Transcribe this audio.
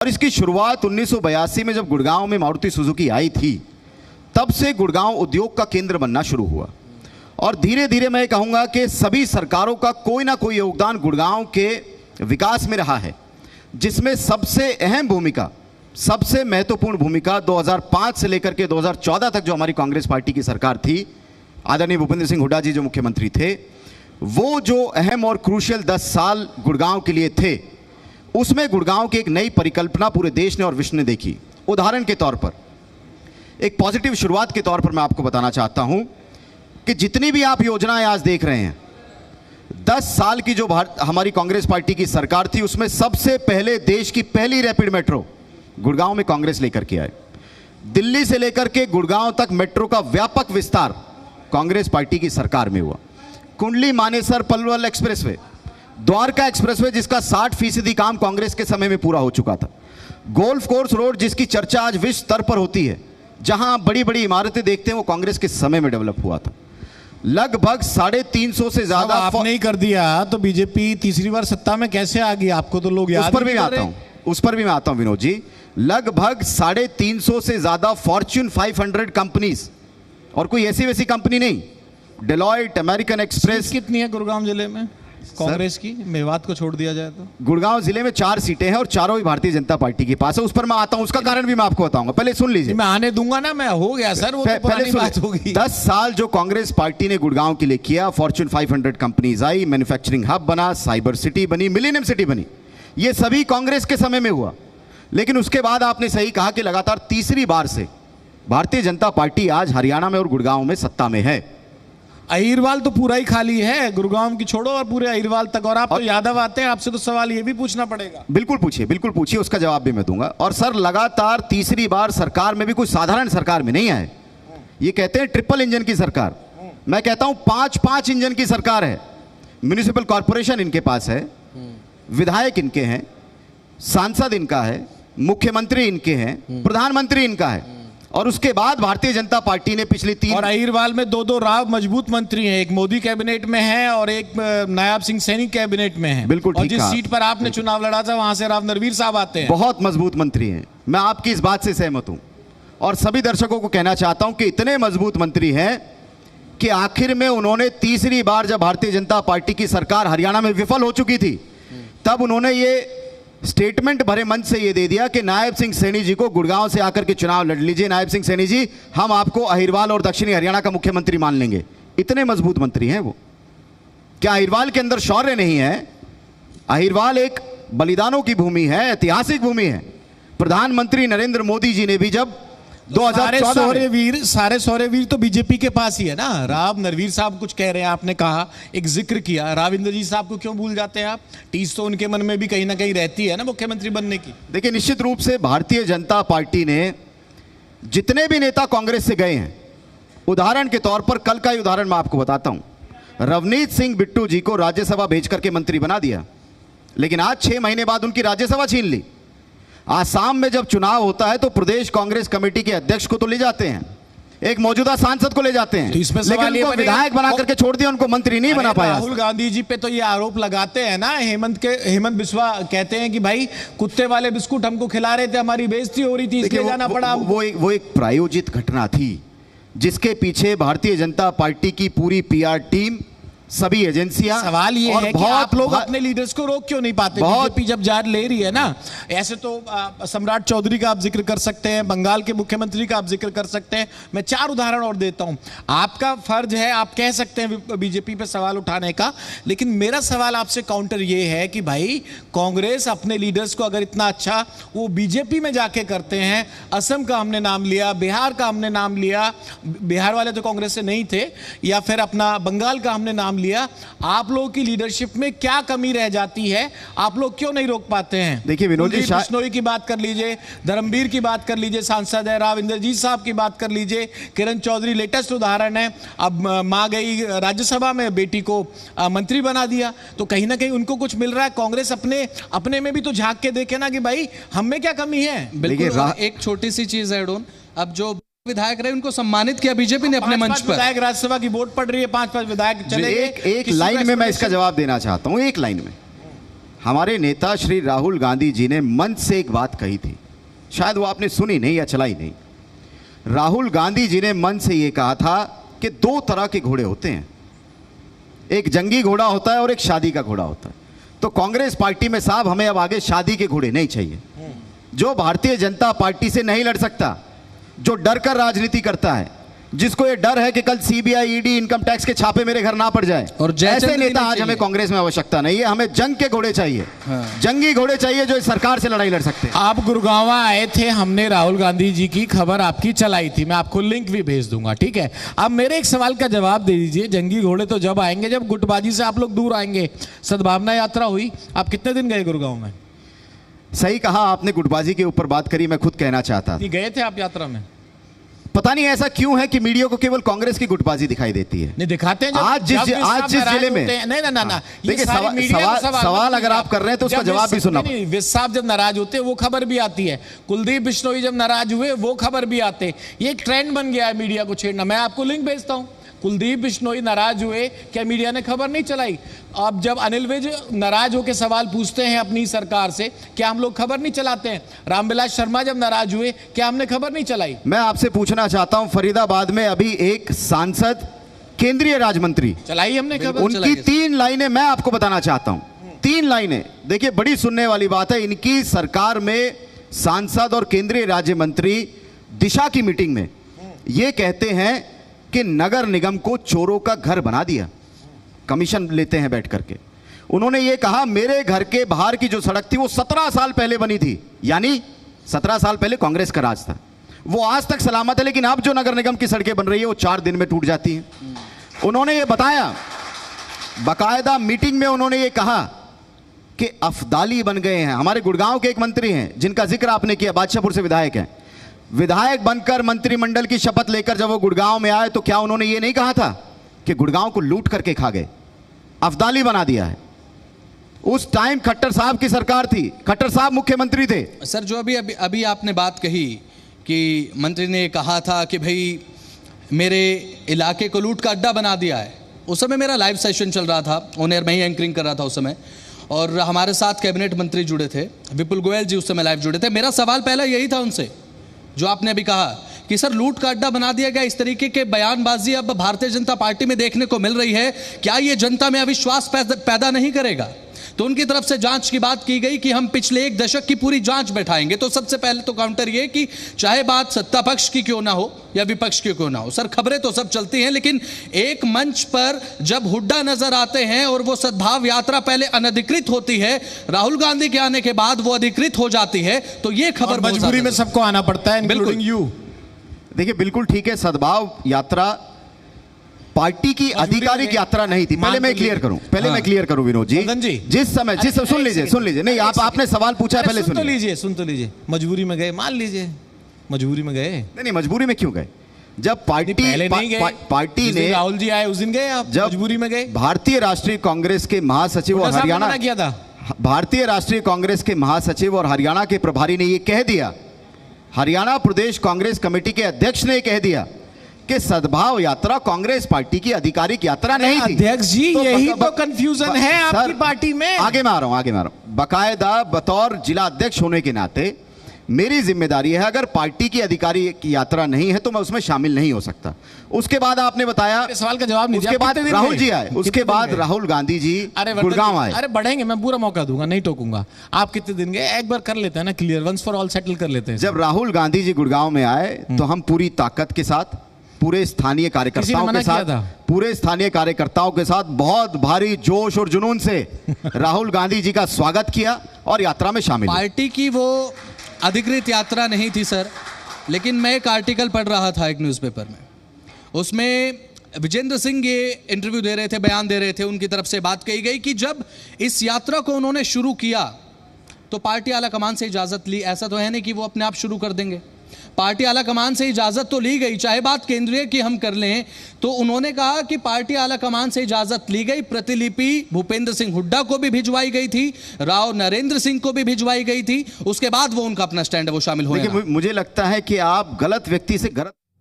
और इसकी शुरुआत 1982 में जब गुड़गांव में मारुति सुजुकी आई थी, तब से गुड़गांव उद्योग का केंद्र बनना शुरू हुआ। और धीरे धीरे मैं कहूँगा कि सभी सरकारों का कोई ना कोई योगदान गुड़गांव के विकास में रहा है, जिसमें सबसे अहम भूमिका, सबसे महत्वपूर्ण भूमिका 2005 से लेकर के 2014 तक जो हमारी कांग्रेस पार्टी की सरकार थी, आदरणीय भूपेंद्र सिंह हुड्डा जी जो मुख्यमंत्री थे, वो जो अहम और क्रूशियल 10 साल गुड़गांव के लिए थे, उसमें गुड़गांव की एक नई परिकल्पना पूरे देश ने और विश्व ने देखी। उदाहरण के तौर पर, एक पॉजिटिव शुरुआत के तौर पर मैं आपको बताना चाहता हूं कि जितनी भी आप योजनाएं आज देख रहे हैं, 10 साल की जो हमारी कांग्रेस पार्टी की सरकार थी, उसमें सबसे पहले देश की पहली रैपिड मेट्रो गुड़गांव में कांग्रेस लेकर के आए। दिल्ली से लेकर के गुड़गांव तक मेट्रो का व्यापक विस्तार कांग्रेस पार्टी की सरकार में हुआ। कुंडली मानेसर पलवल एक्सप्रेसवे, द्वारका एक्सप्रेसवे जिसका 60% काम कांग्रेस के समय में पूरा हो चुका था। गोल्फ कोर्स रोड जिसकी चर्चा आज विश्व स्तर पर होती है, जहां आप बड़ी बड़ी इमारतें देखते हैं, वो कांग्रेस के समय में डेवलप हुआ था। लगभग 350 से ज्यादा आपने ही कर दिया, तो बीजेपी तीसरी बार सत्ता में कैसे आ गई? आपको तो लोग याद उस पर भी मैं आता हूं विनोद जी। लगभग 350 से ज्यादा फॉर्च्यून 500 कंपनीज, और कोई ऐसी वैसी कंपनी नहीं, डेलॉयट, अमेरिकन एक्सप्रेस। कितनी है गुड़गांव जिले में कांग्रेस की, मेवात को छोड़ दिया जाए तो? गुड़गांव जिले में 4 सीटें हैं और चारों ही भारतीय जनता पार्टी के पास है। उस पर मैं आता हूं, उसका कारण भी मैं आपको बताऊंगा, पहले सुन लीजिए। मैं आने दूंगा ना, मैं हो गया सर, वो तो पुरानी बात होगी। 10 साल जो कांग्रेस पार्टी ने गुड़गांव के लिए किया, फॉर्च्यून 500 कंपनीज आई, मैन्युफैक्चरिंग हब बना, साइबर सिटी बनी, मिलेनियम सिटी बनी, ये सभी कांग्रेस के समय में हुआ। लेकिन उसके बाद आपने सही कहा कि लगातार तीसरी बार से भारतीय जनता पार्टी आज हरियाणा में और गुड़गांव में सत्ता में है। अहिरवाल तो पूरा ही खाली है, गुड़गांव की छोड़ो और पूरे अहिरवाल तक। और आप तो यादव आते हैं, आपसे तो सवाल ये भी पूछना पड़ेगा। बिल्कुल पूछिए, उसका जवाब भी मैं दूंगा। और सर, लगातार तीसरी बार सरकार में भी कोई साधारण सरकार में नहीं आए। ये कहते हैं ट्रिपल इंजन की सरकार, मैं कहता हूं 5 इंजन की सरकार है। म्युनिसिपल कॉर्पोरेशन इनके पास है, विधायक इनके हैं, सांसद इनका है, मुख्यमंत्री इनके हैं, प्रधानमंत्री इनका है। और उसके बाद भारतीय जनता पार्टी ने पिछली 3 और अहिरवाल में 2 राव मजबूत मंत्री हैं, एक मोदी कैबिनेट में है और एक नायब सिंह सैनी कैबिनेट में है। बिल्कुल ठीक। और जिस सीट पर आपने चुनाव लड़ा था, वहां से राव नरवीर साहब आते हैं। बहुत मजबूत मंत्री हैं, मैं आपकी इस बात से सहमत हूं। और सभी दर्शकों को कहना चाहता हूं कि इतने मजबूत मंत्री हैं कि आखिर में उन्होंने तीसरी बार जब भारतीय जनता पार्टी की सरकार हरियाणा में विफल हो चुकी थी, तब उन्होंने ये स्टेटमेंट भरे मंच से ये दे दिया कि नायब सिंह सैनी जी को गुड़गांव से आकर के चुनाव लड़ लीजिए। नायब सिंह सैनी जी, हम आपको अहिरवाल और दक्षिणी हरियाणा का मुख्यमंत्री मान लेंगे। इतने मजबूत मंत्री हैं वो। क्या अहिरवाल के अंदर शौर्य नहीं है? अहिरवाल एक बलिदानों की भूमि है, ऐतिहासिक भूमि है। प्रधानमंत्री नरेंद्र मोदी जी ने भी जब 2014 सारे शौर्यवीर तो बीजेपी के पास ही है ना। राव नरवीर साहब कुछ कह रहे हैं, आपने कहा, एक जिक्र किया, राविंद्र जी साहब को क्यों भूल जाते हैं आप? टीस तो उनके मन में भी कहीं ना कहीं रहती है ना मुख्यमंत्री बनने की। देखिए, निश्चित रूप से भारतीय जनता पार्टी ने जितने भी नेता कांग्रेस से गए हैं, उदाहरण के तौर पर कल का ही उदाहरण मैं आपको बताता हूं। रवनीत सिंह बिट्टू जी को राज्यसभा भेज करके मंत्री बना दिया, लेकिन आज 6 महीने बाद उनकी राज्यसभा छीन ली। आसाम में जब चुनाव होता है तो प्रदेश कांग्रेस कमेटी के अध्यक्ष को तो ले जाते हैं, एक मौजूदा सांसद को ले जाते हैं, लेकिन उनको विधायक बना करके छोड़ दिया, उनको मंत्री नहीं बना पाया। राहुल गांधी जी पे तो ये आरोप लगाते हैं ना, हेमंत बिस्वा कहते हैं कि भाई कुत्ते वाले बिस्कुट हमको खिला रहे थे, हमारी बेइज्जती हो रही थी, इसलिए जाना पड़ा। वो एक प्रायोजित घटना थी, जिसके पीछे भारतीय जनता पार्टी की पूरी PR टीम, सभी एजेंसियां। सवाल ये है कि आप लोग अपने लीडर्स को रोक क्यों नहीं पाते? बीजेपी जब जार ले रही है ना, ऐसे तो सम्राट चौधरी का आप जिक्र कर सकते हैं, बंगाल के मुख्यमंत्री का आप जिक्र कर सकते हैं। मैं 4 उदाहरण और देता हूं। आपका फर्ज है, आप कह सकते हैं बीजेपी पे सवाल उठाने का, लेकिन मेरा सवाल आपसे काउंटर ये है कि भाई कांग्रेस अपने लीडर्स को अगर इतना अच्छा वो बीजेपी में जाके करते हैं, असम का हमने नाम लिया, बिहार का हमने नाम लिया, बिहार वाले तो कांग्रेस से नहीं थे, या फिर अपना बंगाल का हमने नाम लिया, आप लोगों की लीडरशिप में क्या कमी रह जाती है? आप लोग क्यों नहीं रोक पाते हैं? देखिए विनोद जी, बिश्नोई की बात कर लीजिए, धर्मवीर की बात कर लीजिए, सांसद है, राविंदर जी साहब की बात कर लीजिए, किरण चौधरी लेटेस्ट उदाहरण है। अब मां गई राज्यसभा में, बेटी को मंत्री बना दिया, तो कहीं ना कहीं उनको कुछ मिल रहा है। कांग्रेस अपने में भी तो झांक के देखे ना कि भाई हम में क्या कमी है। बिल्कुल। एक छोटी सी चीज है एडोन, अब जो विधायक रहे उनको सम्मानित किया बीजेपी ने अपने मंच पर। विधायक राज्यसभा की वोट पड़ रही है, 5 विधायक चले गए। एक लाइन में मैं इसका जवाब देना चाहता हूं, एक लाइन में। हमारे नेता श्री राहुल गांधी जी ने मंच से एक बात कही थी, शायद वो आपने सुनी नहीं या चलाई नहीं। राहुल गांधी जी ने मंच से ये कहा था कि दो तरह के घोड़े होते हैं, एक जंगी घोड़ा होता है और एक शादी का घोड़ा होता है। तो कांग्रेस पार्टी में साहब हमें अब आगे शादी के घोड़े नहीं चाहिए। जो भारतीय जनता पार्टी से नहीं लड़ सकता, जो डर कर राजनीति करता है, जिसको ये डर है कि कल सीबीआई, ईडी, इनकम टैक्स के छापे मेरे घर ना पड़ जाए, और ऐसे नेता आज हमें कांग्रेस में आवश्यकता नहीं है। हमें जंग के घोड़े चाहिए, जंगी घोड़े चाहिए जो इस सरकार से लड़ाई लड़ सकते हैं। आप गुड़गांव आए थे, हमने राहुल गांधी जी की खबर आपकी चलाई थी, मैं आपको लिंक भी भेज दूंगा, ठीक है। अब मेरे एक सवाल का जवाब दे दीजिए, जंगी घोड़े तो जब आएंगे जब गुटबाजी से आप लोग दूर आएंगे। सद्भावना यात्रा हुई, आप कितने दिन गए गुड़गांव में? सही कहा आपने, गुटबाजी के ऊपर बात करी, मैं खुद कहना चाहता था। गए थे आप यात्रा में? पता नहीं ऐसा क्यों है कि मीडिया को केवल कांग्रेस की गुटबाजी दिखाई देती है। नहीं दिखाते हैं आज जिस जिले में, नहीं ना, देखिए सवाल अगर आप कर रहे हैं तो उसका जवाब भी सुनना। विस साहब जब नाराज होते हैं वो खबर भी आती है, कुलदीप बिश्नोई जब नाराज हुए वो खबर भी आते। ये एक ट्रेंड बन गया है मीडिया को छेड़ना। मैं आपको लिंक भेजता हूं, कुलदीप बिश्नोई नाराज हुए, क्या मीडिया ने खबर नहीं चलाई? अब जब अनिल विज नाराज होकर सवाल पूछते हैं अपनी सरकार से, क्या हम लोग खबर नहीं चलाते हैं? रामविलास शर्मा जब नाराज हुए, क्या हमने खबर नहीं चलाई? मैं आपसे पूछना चाहता हूं, फरीदाबाद में अभी एक सांसद, केंद्रीय राज्य मंत्री, चलाई हमने खबर, उनकी 3 लाइनें मैं आपको बताना चाहता हूं। 3 लाइनें, देखिए बड़ी सुनने वाली बात है। इनकी सरकार में सांसद और केंद्रीय राज्य मंत्री दिशा की मीटिंग में ये कहते हैं कि नगर निगम को चोरों का घर बना दिया, कमीशन लेते हैं बैठ करके। उन्होंने ये कहा मेरे घर के बाहर की जो सड़क थी वो 17 साल पहले बनी थी, यानी 17 साल पहले कांग्रेस का राज था, वो आज तक सलामत है, लेकिन अब जो नगर निगम की सड़कें बन रही है वो 4 दिन में टूट जाती हैं। उन्होंने ये बताया, बाकायदा मीटिंग में उन्होंने ये कहा कि अफदाली बन गए हैं। हमारे गुड़गांव के एक मंत्री हैं जिनका जिक्र आपने किया, बादशाहपुर से विधायक हैं, विधायक बनकर मंत्रिमंडल की शपथ लेकर जब वो गुड़गांव में आए तो क्या उन्होंने ये नहीं कहा था कि गुड़गांव को लूट करके खा गए, अफदाली बना दिया है? उस टाइम खट्टर साहब की सरकार थी, खट्टर साहब मुख्यमंत्री थे। सर जो अभी आपने बात कही कि मंत्री ने कहा था कि भाई मेरे इलाके को लूट का अड्डा बना दिया है, उस समय मेरा लाइव सेशन चल रहा था, ऑन एयर मैं ही एंकरिंग कर रहा था उस समय, और हमारे साथ कैबिनेट मंत्री जुड़े थे, विपुल गोयल जी उस समय लाइव जुड़े थे। मेरा सवाल पहला यही था उनसे, जो आपने अभी कहा कि सर लूट का अड्डा बना दिया गया, इस तरीके के बयानबाजी अब भारतीय जनता पार्टी में देखने को मिल रही है, क्या ये जनता में अविश्वास पैदा नहीं करेगा? तो उनकी तरफ से जांच की बात की गई कि हम पिछले 1 दशक की पूरी जांच बैठाएंगे। तो सबसे पहले तो काउंटर ये कि चाहे बात सत्ता पक्ष की क्यों ना हो या विपक्ष की क्यों ना हो, सर खबरें तो सब चलती हैं, लेकिन एक मंच पर जब हुड्डा नजर आते हैं और वो सद्भाव यात्रा पहले अनधिकृत होती है, राहुल गांधी के आने के बाद वो अधिकृत हो जाती है, तो ये खबर मजबूरी में सबको आना पड़ता है, इंक्लूडिंग यू। देखिए बिल्कुल ठीक है, सद्भाव यात्रा पार्टी की आधिकारिक यात्रा नहीं थी। पहले मैं क्लियर करूं विनोद जी, जिस समय सुन लीजिए नहीं, आपने सवाल पूछा, पहले सुन तो लीजिए। मजबूरी में गए, मान लीजिए मजबूरी में गए। नहीं, मजबूरी में क्यों गए? जब पार्टी ने, राहुल जी आए उस दिन गए आप, जब मजबूरी में गए। भारतीय राष्ट्रीय कांग्रेस के महासचिव और हरियाणा किया था, भारतीय राष्ट्रीय कांग्रेस के महासचिव और हरियाणा के प्रभारी ने यह कह दिया, हरियाणा प्रदेश कांग्रेस कमेटी के अध्यक्ष ने कह दिया कि सद्भाव यात्रा कांग्रेस पार्टी की आधिकारिक यात्रा नहीं थी। अध्यक्ष जी तो यही तो कंफ्यूजन है आपकी पार्टी में। आगे मैं आ रहा हूं। बाकायदा बतौर जिला अध्यक्ष होने के नाते मेरी जिम्मेदारी है, अगर पार्टी की आधिकारिक यात्रा नहीं है तो मैं उसमें शामिल नहीं हो सकता। उसके बाद आपने बताया, सवाल का जवाब नहीं दिया। उसके बाद राहुल जी आए, उसके बाद राहुल गांधी जी गुड़गांव आए। अरे बढ़ेंगे, मैं पूरा मौका दूंगा, नहीं टोकूंगा। आप कितने दिन गए एक बार कर लेते हैं ना, clear, once for all settle कर लेते हैं। जब राहुल गांधी जी गुड़गांव में आए तो हम पूरी ताकत के साथ, पूरे स्थानीय कार्यकर्ताओं के साथ बहुत भारी जोश और जुनून से राहुल गांधी जी का स्वागत किया और यात्रा में शामिल। पार्टी की वो अधिकृत यात्रा नहीं थी सर, लेकिन मैं एक आर्टिकल पढ़ रहा था एक न्यूज़पेपर में, उसमें विजेंद्र सिंह ये इंटरव्यू दे रहे थे, बयान दे रहे थे, उनकी तरफ से बात कही गई कि जब इस यात्रा को उन्होंने शुरू किया तो पार्टी आला कमान से इजाज़त ली। ऐसा तो है नहीं कि वो अपने आप शुरू कर देंगे, पार्टी आला कमान से इजाज़त तो ली गई। चाहे बात केंद्रीय की हम कर लें तो उन्होंने कहा कि पार्टी आला कमान से इजाज़त ली गई, प्रतिलिपि भूपेंद्र सिंह हुड्डा को भी भिजवाई गई थी, राव नरेंद्र सिंह को भी भिजवाई गई थी, उसके बाद वो उनका अपना स्टैंड है वो शामिल हुए। मुझे लगता है कि आप गलत व्यक्ति से गलत